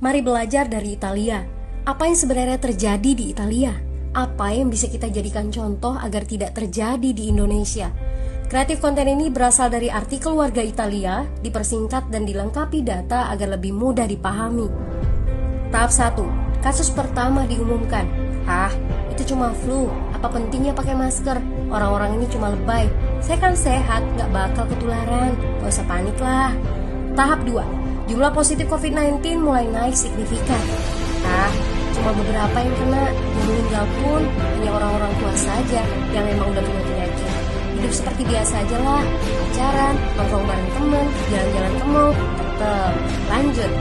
Mari belajar dari Italia. Apa yang sebenarnya terjadi di Italia? Apa yang bisa kita jadikan contoh agar tidak terjadi di Indonesia? Kreatif konten ini berasal dari artikel warga Italia, dipersingkat dan dilengkapi data agar lebih mudah dipahami. Tahap 1. Kasus pertama diumumkan. Itu cuma flu. Apa pentingnya pakai masker? Orang-orang ini cuma lebay. Saya kan sehat, gak bakal ketularan. Gak usah panik lah. Tahap 2. Jumlah positif COVID-19 mulai naik signifikan. Cuma beberapa yang kena. Yang meninggal pun hanya orang-orang tua saja yang emang udah punya penyakit. Hidup seperti biasa aja lah. Pacaran, nongkrong bareng temen, jalan-jalan ke mall. Tetep lanjut.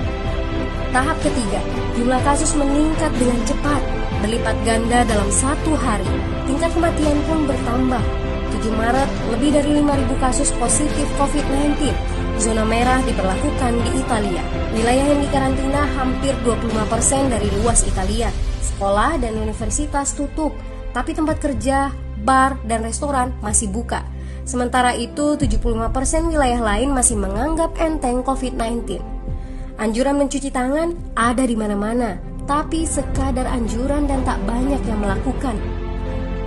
Tahap ketiga, jumlah kasus meningkat dengan cepat, berlipat ganda dalam 1 hari. Tingkat kematian pun bertambah. 7 Maret, lebih dari 5.000 kasus positif COVID-19. Zona merah diberlakukan di Italia. Wilayah yang dikarantina hampir 25% dari luas Italia. Sekolah dan universitas tutup, tapi tempat kerja, bar, dan restoran masih buka. Sementara itu, 75% wilayah lain masih menganggap enteng COVID-19. Anjuran mencuci tangan ada di mana-mana, tapi sekadar anjuran dan tak banyak yang melakukan.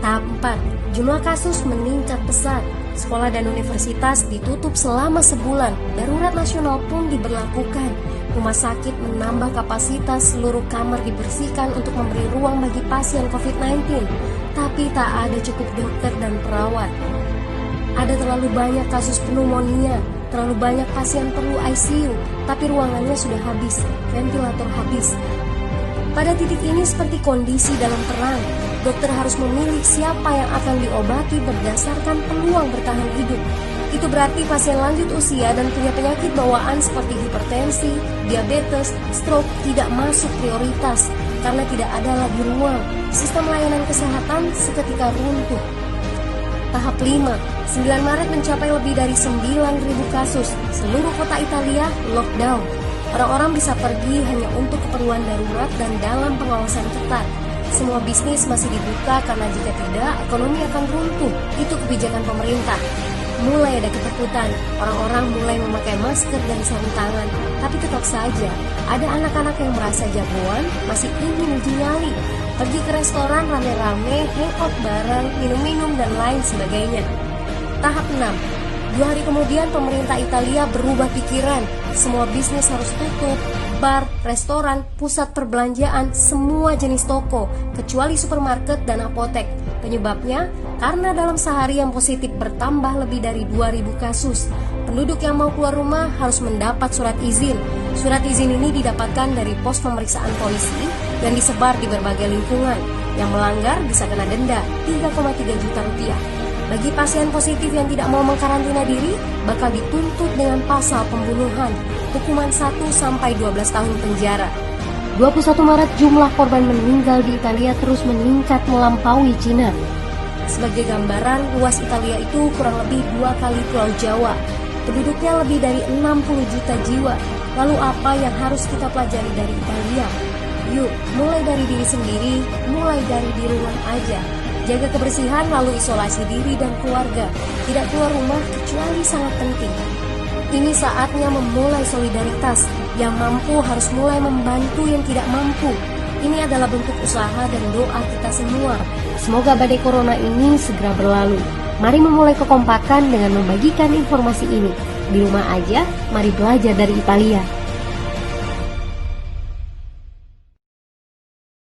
Tahap 4, jumlah kasus meningkat pesat. Sekolah dan universitas ditutup selama sebulan. Darurat nasional pun diberlakukan. Rumah sakit menambah kapasitas, seluruh kamar dibersihkan untuk memberi ruang bagi pasien COVID-19. Tapi tak ada cukup dokter dan perawat. Ada terlalu banyak kasus pneumonia, terlalu banyak pasien perlu ICU, tapi ruangannya sudah habis, ventilator habis. Pada titik ini seperti kondisi dalam perang. Dokter harus memilih siapa yang akan diobati berdasarkan peluang bertahan hidup. Itu berarti pasien lanjut usia dan punya penyakit bawaan seperti hipertensi, diabetes, stroke tidak masuk prioritas karena tidak ada lagi ruang. Sistem layanan kesehatan seketika runtuh. Tahap 5, 9 Maret mencapai lebih dari 9.000 kasus. Seluruh kota Italia lockdown. Orang-orang bisa pergi hanya untuk keperluan darurat dan dalam pengawasan ketat. Semua bisnis masih dibuka karena jika tidak, ekonomi akan runtuh. Itu kebijakan pemerintah. Mulai ada ketakutan, orang-orang mulai memakai masker dan sarung tangan. Tapi tetap saja, ada anak-anak yang merasa jagoan, masih ingin uji nyali. Pergi ke restoran rame-rame, hangout bareng, minum-minum dan lain sebagainya. Tahap 6, 2 hari kemudian pemerintah Italia berubah pikiran. Semua bisnis harus tutup. Bar, restoran, pusat perbelanjaan, semua jenis toko, kecuali supermarket dan apotek. Penyebabnya, karena dalam sehari yang positif bertambah lebih dari 2.000 kasus. Penduduk yang mau keluar rumah harus mendapat surat izin. Surat izin ini didapatkan dari pos pemeriksaan polisi yang disebar di berbagai lingkungan. Yang melanggar bisa kena denda 3,3 juta rupiah. Bagi pasien positif yang tidak mau mengkarantina diri, bakal dituntut dengan pasal pembunuhan, hukuman 1-12 tahun penjara. 21 Maret jumlah korban meninggal di Italia terus meningkat melampaui Cina. Sebagai gambaran, luas Italia itu kurang lebih 2 kali Pulau Jawa. Penduduknya lebih dari 60 juta jiwa. Lalu apa yang harus kita pelajari dari Italia? Yuk, mulai dari diri sendiri, mulai dari di rumah aja. Jaga kebersihan lalu isolasi diri dan keluarga. Tidak keluar rumah kecuali sangat penting. Ini saatnya memulai solidaritas. Yang mampu harus mulai membantu yang tidak mampu. Ini adalah bentuk usaha dan doa kita semua. Semoga badai corona ini segera berlalu. Mari memulai kekompakan dengan membagikan informasi ini. Di rumah aja, mari belajar dari Italia.